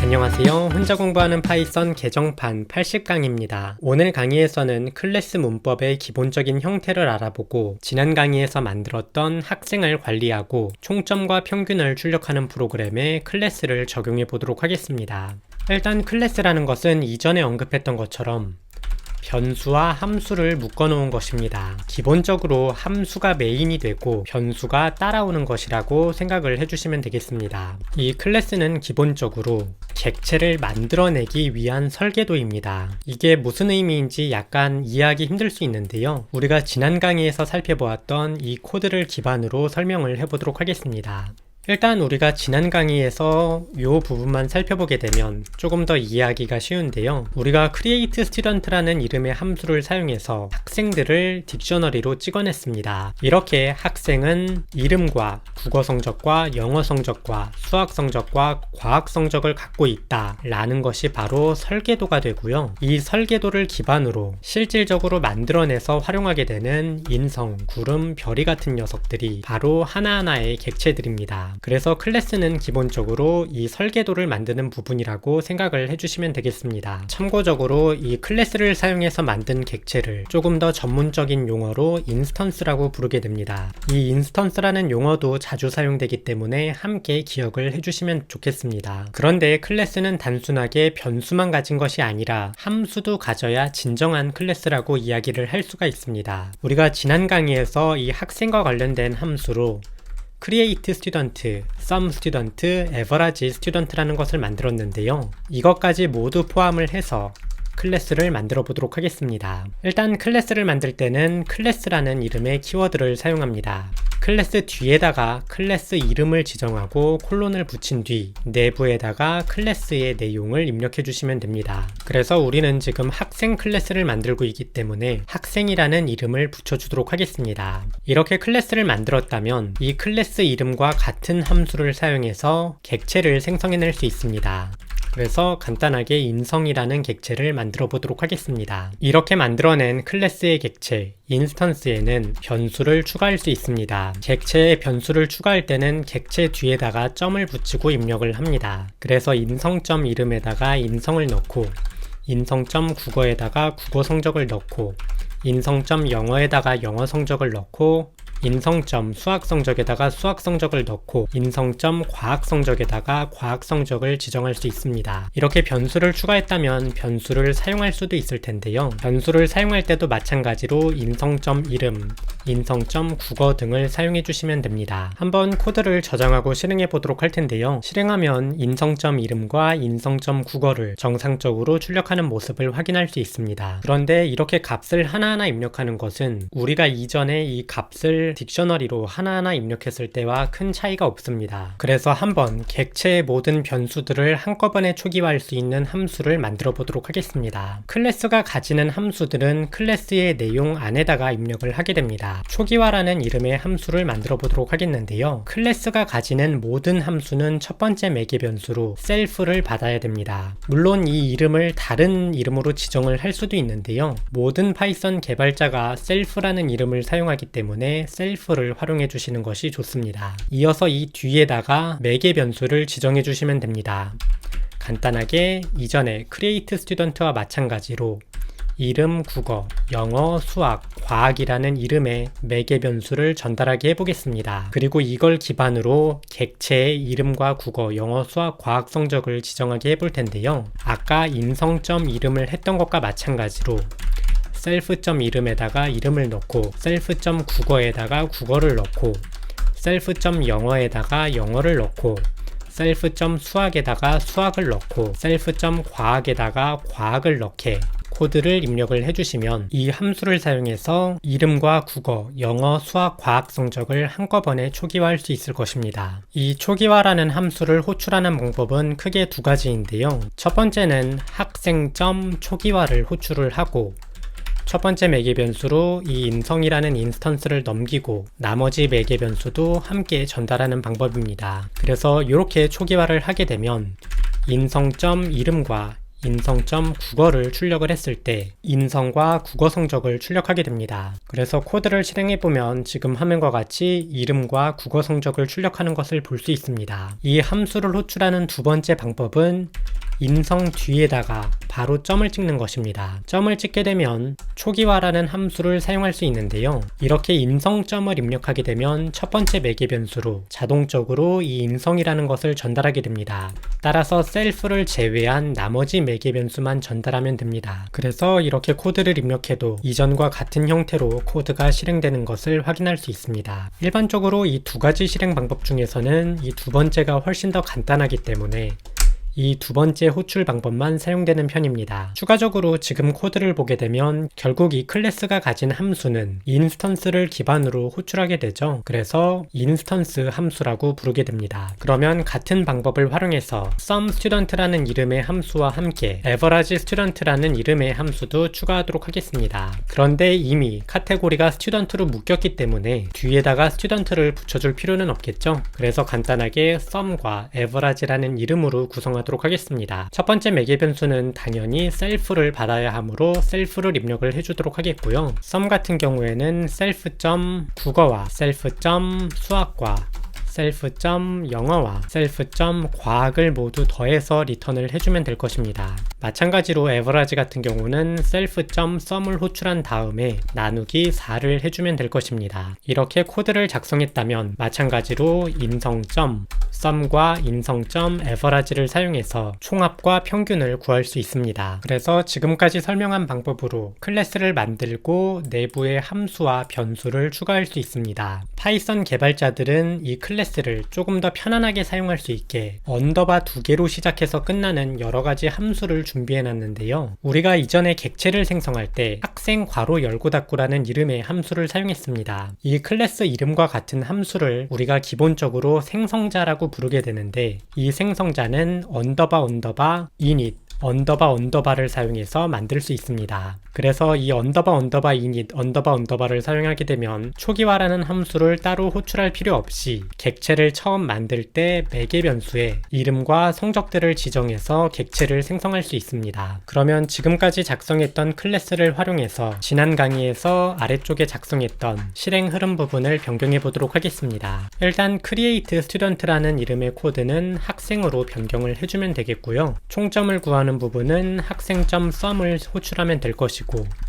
안녕하세요. 혼자 공부하는 파이썬 개정판 80강입니다. 오늘 강의에서는 클래스 문법의 기본적인 형태를 알아보고 지난 강의에서 만들었던 학생을 관리하고 총점과 평균을 출력하는 프로그램에 클래스를 적용해 보도록 하겠습니다. 일단 클래스라는 것은 이전에 언급했던 것처럼 변수와 함수를 묶어 놓은 것입니다. 기본적으로 함수가 메인이 되고 변수가 따라오는 것이라고 생각을 해주시면 되겠습니다. 이 클래스는 기본적으로 객체를 만들어내기 위한 설계도입니다. 이게 무슨 의미인지 약간 이해하기 힘들 수 있는데요. 우리가 지난 강의에서 살펴보았던 이 코드를 기반으로 설명을 해보도록 하겠습니다. 일단 우리가 지난 강의에서 이 부분만 살펴보게 되면 조금 더 이해하기가 쉬운데요. 우리가 create student라는 이름의 함수를 사용해서 학생들을 딕셔너리로 찍어냈습니다. 이렇게 학생은 이름과 국어 성적과 영어 성적과 수학 성적과 과학 성적을 갖고 있다 라는 것이 바로 설계도가 되고요. 이 설계도를 기반으로 실질적으로 만들어내서 활용하게 되는 인성, 구름, 별이 같은 녀석들이 바로 하나하나의 객체들입니다. 그래서 클래스는 기본적으로 이 설계도를 만드는 부분이라고 생각을 해주시면 되겠습니다. 참고적으로 이 클래스를 사용해서 만든 객체를 조금 더 전문적인 용어로 인스턴스라고 부르게 됩니다. 이 인스턴스라는 용어도 자주 사용되기 때문에 함께 기억을 해주시면 좋겠습니다. 그런데 클래스는 단순하게 변수만 가진 것이 아니라 함수도 가져야 진정한 클래스라고 이야기를 할 수가 있습니다. 우리가 지난 강의에서 이 학생과 관련된 함수로 create student, sum student, average student라는 것을 만들었는데요. 이것까지 모두 포함을 해서 클래스를 만들어 보도록 하겠습니다. 일단 클래스를 만들 때는 클래스라는 이름의 키워드를 사용합니다. 클래스 뒤에다가 클래스 이름을 지정하고 콜론을 붙인 뒤 내부에다가 클래스의 내용을 입력해 주시면 됩니다. 그래서 우리는 지금 학생 클래스를 만들고 있기 때문에 학생이라는 이름을 붙여주도록 하겠습니다. 이렇게 클래스를 만들었다면 이 클래스 이름과 같은 함수를 사용해서 객체를 생성해낼 수 있습니다. 그래서 간단하게 인성이라는 객체를 만들어 보도록 하겠습니다. 이렇게 만들어낸 클래스의 객체, 인스턴스에는 변수를 추가할 수 있습니다. 객체에 변수를 추가할 때는 객체 뒤에다가 점을 붙이고 입력을 합니다. 그래서 인성.점 이름에다가 인성을 넣고 인성.점 국어에다가 국어 성적을 넣고 인성.점 영어에다가 영어 성적을 넣고 인성.점 수학 성적에다가 수학 성적을 넣고 인성.점 과학 성적에다가 과학 성적을 지정할 수 있습니다. 이렇게 변수를 추가했다면 변수를 사용할 수도 있을 텐데요. 변수를 사용할 때도 마찬가지로 인성.점 이름, 인성.점 국어 등을 사용해 주시면 됩니다. 한번 코드를 저장하고 실행해 보도록 할 텐데요. 실행하면 인성.점 이름과 인성.점 국어를 정상적으로 출력하는 모습을 확인할 수 있습니다. 그런데 이렇게 값을 하나하나 입력하는 것은 우리가 이전에 이 값을 딕셔너리로 하나하나 입력했을 때와 큰 차이가 없습니다. 그래서 한번 객체의 모든 변수들을 한꺼번에 초기화할 수 있는 함수를 만들어 보도록 하겠습니다. 클래스가 가지는 함수들은 클래스의 내용 안에다가 입력을 하게 됩니다. 초기화라는 이름의 함수를 만들어 보도록 하겠는데요. 클래스가 가지는 모든 함수는 첫 번째 매개 변수로 self를 받아야 됩니다. 물론 이 이름을 다른 이름으로 지정을 할 수도 있는데요. 모든 파이썬 개발자가 self라는 이름을 사용하기 때문에 self를 활용해 주시는 것이 좋습니다. 이어서 이 뒤에다가 매개 변수를 지정해 주시면 됩니다. 간단하게 이전에 create student와 마찬가지로 이름, 국어, 영어, 수학, 과학이라는 이름의 매개 변수를 전달하게 해보겠습니다. 그리고 이걸 기반으로 객체의 이름과 국어, 영어, 수학, 과학 성적을 지정하게 해볼 텐데요. 아까 인성.점 이름을 했던 것과 마찬가지로 self.점 이름에다가 이름을 넣고 self.점 국어에다가 국어를 넣고 self.점 영어에다가 영어를 넣고 self.점 수학에다가 수학을 넣고 self.점 과학에다가 과학을 넣게 코드를 입력을 해주시면 이 함수를 사용해서 이름과 국어, 영어, 수학, 과학 성적을 한꺼번에 초기화할 수 있을 것입니다. 이 초기화라는 함수를 호출하는 방법은 크게 두 가지인데요. 첫 번째는 학생.점 초기화를 호출을 하고 첫 번째 매개 변수로 이 인성이라는 인스턴스를 넘기고 나머지 매개 변수도 함께 전달하는 방법입니다. 그래서 이렇게 초기화를 하게 되면 인성.점 이름과 인성.국어를 출력을 했을 때 인성과 국어 성적을 출력하게 됩니다. 그래서 코드를 실행해보면 지금 화면과 같이 이름과 국어 성적을 출력하는 것을 볼 수 있습니다. 이 함수를 호출하는 두 번째 방법은 인성 뒤에다가 바로 점을 찍는 것입니다. 점을 찍게 되면 초기화라는 함수를 사용할 수 있는데요. 이렇게 인성점을 입력하게 되면 첫 번째 매개 변수로 자동적으로 이 인성이라는 것을 전달하게 됩니다. 따라서 셀프를 제외한 나머지 매개 변수만 전달하면 됩니다. 그래서 이렇게 코드를 입력해도 이전과 같은 형태로 코드가 실행되는 것을 확인할 수 있습니다. 일반적으로 이 두 가지 실행 방법 중에서는 이 두 번째가 훨씬 더 간단하기 때문에 이 두 번째 호출 방법만 사용되는 편입니다. 추가적으로 지금 코드를 보게 되면 결국 이 클래스가 가진 함수는 인스턴스를 기반으로 호출하게 되죠. 그래서 인스턴스 함수라고 부르게 됩니다. 그러면 같은 방법을 활용해서 SOMEStudent라는 이름의 함수와 함께 AverageStudent라는 이름의 함수도 추가하도록 하겠습니다. 그런데 이미 카테고리가 스튜던트로 묶였기 때문에 뒤에다가 스튜던트를 붙여줄 필요는 없겠죠. 그래서 간단하게 SOME과 Average라는 이름으로 구성하도록 하겠습니다. 첫 번째 매개 변수는 당연히 셀프를 받아야 하므로 셀프를 입력을 해주도록 하겠고요. SOME 같은 경우에는 self.국어와 self.수학과 self.영어와 self.과학을 모두 더해서 리턴을 해주면 될 것입니다. 마찬가지로 average 같은 경우는 self.sum을 호출한 다음에 나누기 4를 해주면 될 것입니다. 이렇게 코드를 작성했다면 마찬가지로 인성.sum과 인성.average를 사용해서 총합과 평균을 구할 수 있습니다. 그래서 지금까지 설명한 방법으로 클래스를 만들고 내부의 함수와 변수를 추가할 수 있습니다. 파이썬 개발자들은 이 클래스를 조금 더 편안하게 사용할 수 있게 언더바 2개로 시작해서 끝나는 여러가지 함수를 준비해 놨는데요. 우리가 이전에 객체를 생성할 때 학생 괄호 열고 닫고라는 이름의 함수를 사용했습니다. 이 클래스 이름과 같은 함수를 우리가 기본적으로 생성자라고 부르게 되는데 이 생성자는 언더바 init 언더바를 사용해서 만들 수 있습니다. 그래서 이 언더바 init 언더바를 사용하게 되면 초기화라는 함수를 따로 호출할 필요 없이 객체를 처음 만들 때 매개 변수에 이름과 성적들을 지정해서 객체를 생성할 수 있습니다. 그러면 지금까지 작성했던 클래스를 활용해서 지난 강의에서 아래쪽에 작성했던 실행 흐름 부분을 변경해 보도록 하겠습니다. 일단 create student라는 이름의 코드는 학생으로 변경을 해주면 되겠고요. 총점을 구하는 부분은 학생.sum을 호출하면 될 것이고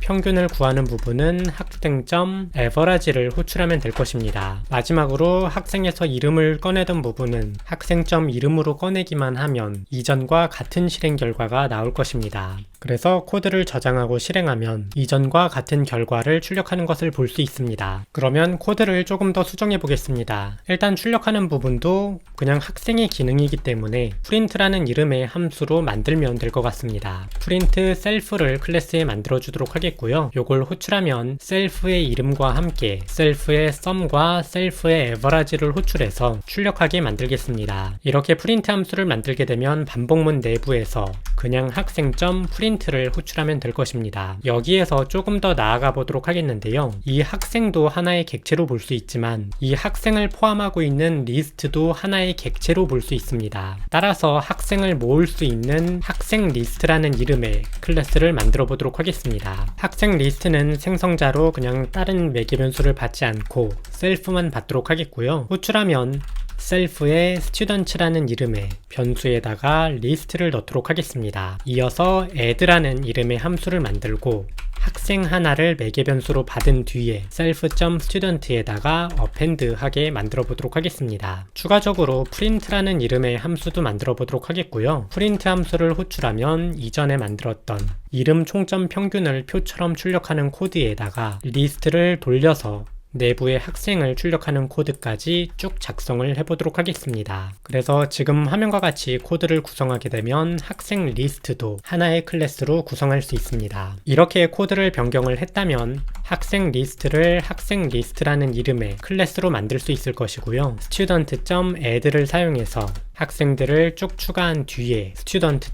평균을 구하는 부분은 학생.average를 호출하면 될 것입니다. 마지막으로 학생에서 이름을 꺼내던 부분은 학생.이름으로 꺼내기만 하면 이전과 같은 실행 결과가 나올 것입니다. 그래서 코드를 저장하고 실행하면 이전과 같은 결과를 출력하는 것을 볼 수 있습니다. 그러면 코드를 조금 더 수정해 보겠습니다. 일단 출력하는 부분도 그냥 학생의 기능이기 때문에 print라는 이름의 함수로 만들면 될 것 같습니다. print self를 클래스에 만들어 주도록 하겠고요. 요걸 호출하면 self의 이름과 함께 self의 sum과 self의 average를 호출해서 출력하게 만들겠습니다. 이렇게 print 함수를 만들게 되면 반복문 내부에서 그냥 학생.print를 호출하면 될 것입니다. 여기에서 조금 더 나아가 보도록 하겠는데요. 이 학생도 하나의 객체로 볼 수 있지만 이 학생을 포함하고 있는 리스트도 하나의 객체로 볼 수 있습니다. 따라서 학생을 모을 수 있는 학생 리스트라는 이름의 클래스를 만들어 보도록 하겠습니다. 학생 리스트는 생성자로 그냥 다른 매개 변수를 받지 않고 셀프만 받도록 하겠고요. 호출하면 셀프의 student라는 이름의 변수에다가 리스트를 넣도록 하겠습니다. 이어서 add라는 이름의 함수를 만들고 학생 하나를 매개 변수로 받은 뒤에 self.student에다가 append 하게 만들어 보도록 하겠습니다. 추가적으로 print라는 이름의 함수도 만들어 보도록 하겠고요. print 함수를 호출하면 이전에 만들었던 이름 총점 평균을 표처럼 출력하는 코드에다가 리스트를 돌려서 내부의 학생을 출력하는 코드까지 쭉 작성을 해보도록 하겠습니다. 그래서 지금 화면과 같이 코드를 구성하게 되면 학생 리스트도 하나의 클래스로 구성할 수 있습니다. 이렇게 코드를 변경을 했다면 학생 리스트를 학생 리스트라는 이름의 클래스로 만들 수 있을 것이고요. student.add를 사용해서 학생들을 쭉 추가한 뒤에 student.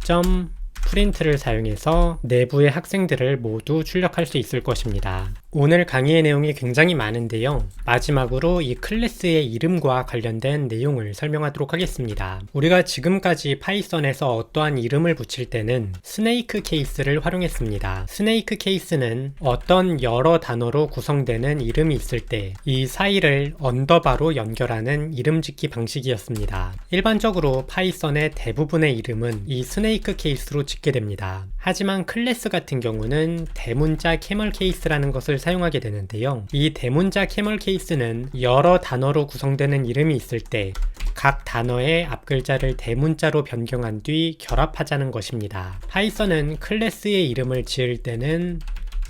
프린트를 사용해서 내부의 학생들을 모두 출력할 수 있을 것입니다. 오늘 강의의 내용이 굉장히 많은데요. 마지막으로 이 클래스의 이름과 관련된 내용을 설명하도록 하겠습니다. 우리가 지금까지 파이썬에서 어떠한 이름을 붙일 때는 스네이크 케이스를 활용했습니다. 스네이크 케이스는 어떤 여러 단어로 구성되는 이름이 있을 때 이 사이를 언더바로 연결하는 이름 짓기 방식이었습니다. 일반적으로 파이썬의 대부분의 이름은 이 스네이크 케이스로 짓게 됩니다. 하지만 클래스 같은 경우는 대문자 캐멀 케이스라는 것을 사용하게 되는데요. 이 대문자 캐멀 케이스는 여러 단어로 구성되는 이름이 있을 때 각 단어의 앞글자를 대문자로 변경한 뒤 결합하자는 것입니다. 파이썬은 클래스의 이름을 지을 때는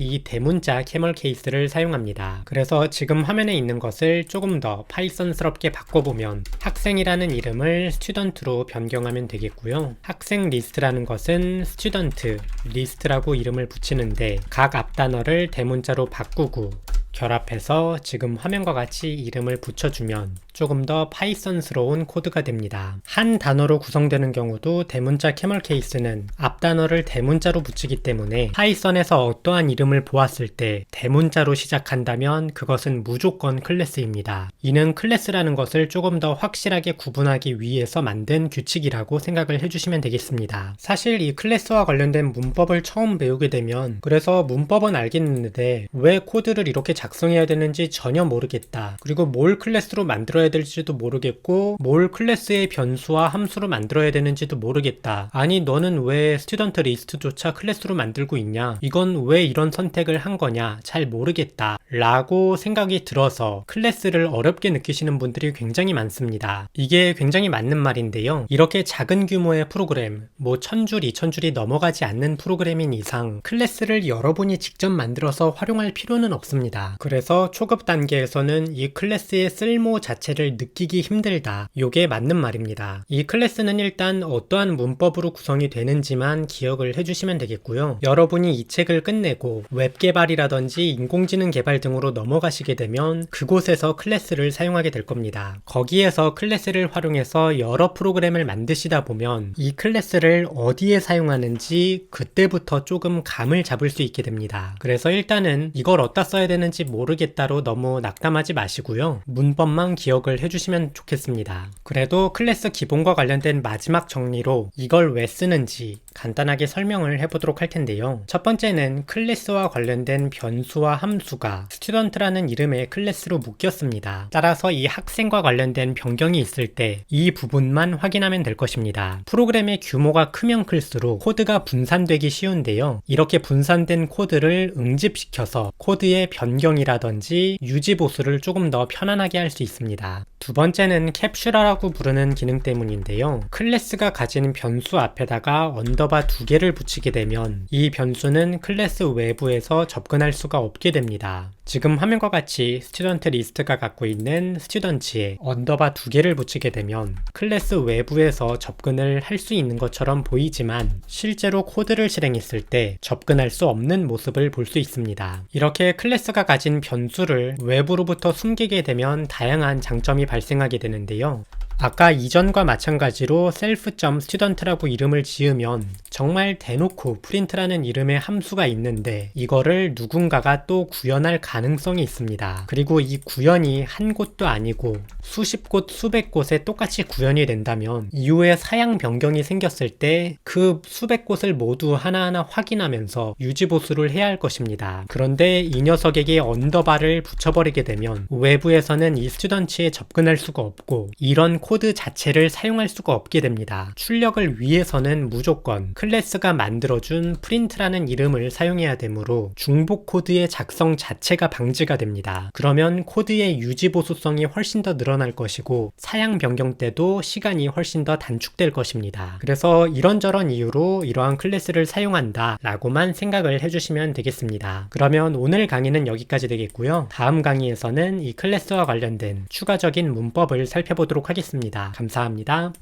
이 대문자 캐멀 케이스를 사용합니다. 그래서 지금 화면에 있는 것을 조금 더 파이썬스럽게 바꿔보면 학생이라는 이름을 스튜던트로 변경하면 되겠고요. 학생 리스트라는 것은 스튜던트 리스트라고 이름을 붙이는데 각 앞단어를 대문자로 바꾸고 결합해서 지금 화면과 같이 이름을 붙여주면 조금 더 파이썬스러운 코드가 됩니다. 한 단어로 구성되는 경우도 대문자 캐멀 케이스는 앞단어를 대문자로 붙이기 때문에 파이썬에서 어떠한 이름을 보았을 때 대문자로 시작한다면 그것은 무조건 클래스입니다. 이는 클래스라는 것을 조금 더 확실하게 구분하기 위해서 만든 규칙이라고 생각을 해주시면 되겠습니다. 사실 이 클래스와 관련된 문법을 처음 배우게 되면 그래서 문법은 알겠는데 왜 코드를 이렇게 작성해야 되는지 전혀 모르겠다. 그리고 뭘 클래스로 만들어야 될지도 모르겠고 뭘 클래스의 변수와 함수로 만들어야 되는지도 모르겠다. 아니 너는 왜 스튜던트 리스트조차 클래스로 만들고 있냐? 이건 왜 이런 선택을 한 거냐? 잘 모르겠다. 라고 생각이 들어서 클래스를 어렵게 느끼시는 분들이 굉장히 많습니다. 이게 굉장히 맞는 말인데요. 이렇게 작은 규모의 프로그램, 뭐 1000줄, 2000줄이 넘어가지 않는 프로그램인 이상 클래스를 여러분이 직접 만들어서 활용할 필요는 없습니다. 그래서 초급 단계에서는 이 클래스의 쓸모 자체를 느끼기 힘들다. 요게 맞는 말입니다. 이 클래스는 일단 어떠한 문법으로 구성이 되는지만 기억을 해주시면 되겠고요. 여러분이 이 책을 끝내고 웹 개발이라든지 인공지능 개발 등으로 넘어가시게 되면 그곳에서 클래스를 사용하게 될 겁니다. 거기에서 클래스를 활용해서 여러 프로그램을 만드시다 보면 이 클래스를 어디에 사용하는지 그때부터 조금 감을 잡을 수 있게 됩니다. 그래서 일단은 이걸 어디다 써야 되는지 모르겠다로 너무 낙담하지 마시고요. 문법만 기억을 해주시면 좋겠습니다. 그래도 클래스 기본과 관련된 마지막 정리로 이걸 왜 쓰는지 간단하게 설명을 해보도록 할 텐데요. 첫 번째는 클래스와 관련된 변수와 함수가 스튜던트라는 이름의 클래스로 묶였습니다. 따라서 이 학생과 관련된 변경이 있을 때 이 부분만 확인하면 될 것입니다. 프로그램의 규모가 크면 클수록 코드가 분산되기 쉬운데요. 이렇게 분산된 코드를 응집시켜서 코드의 변경이라든지 유지보수를 조금 더 편안하게 할 수 있습니다. 두 번째는 캡슐러라고 부르는 기능 때문인데요. 클래스가 가진 변수 앞에다가 언더바 2개를 붙이게 되면 이 변수는 클래스 외부에서 접근할 수가 없게 됩니다. 지금 화면과 같이 스튜던트 리스트가 갖고 있는 스튜던트에 언더바 2개를 붙이게 되면 클래스 외부에서 접근을 할 수 있는 것처럼 보이지만 실제로 코드를 실행했을 때 접근할 수 없는 모습을 볼 수 있습니다. 이렇게 클래스가 가진 변수를 외부로부터 숨기게 되면 다양한 장점이 발생하게 되는데요. 아까 이전과 마찬가지로 self.student라고 이름을 지으면 정말 대놓고 프린트라는 이름의 함수가 있는데 이거를 누군가가 또 구현할 가능성이 있습니다. 그리고 이 구현이 한 곳도 아니고 수십 곳, 수백 곳에 똑같이 구현이 된다면 이후에 사양 변경이 생겼을 때 그 수백 곳을 모두 하나하나 확인하면서 유지보수를 해야 할 것입니다. 그런데 이 녀석에게 언더바를 붙여버리게 되면 외부에서는 이 스튜던트에 접근할 수가 없고 이런 코드 자체를 사용할 수가 없게 됩니다. 출력을 위해서는 무조건 클래스가 만들어준 프린트라는 이름을 사용해야 되므로 중복 코드의 작성 자체가 방지가 됩니다. 그러면 코드의 유지보수성이 훨씬 더 늘어날 것이고 사양 변경 때도 시간이 훨씬 더 단축될 것입니다. 그래서 이런저런 이유로 이러한 클래스를 사용한다 라고만 생각을 해주시면 되겠습니다. 그러면 오늘 강의는 여기까지 되겠고요. 다음 강의에서는 이 클래스와 관련된 추가적인 문법을 살펴보도록 하겠습니다. 감사합니다.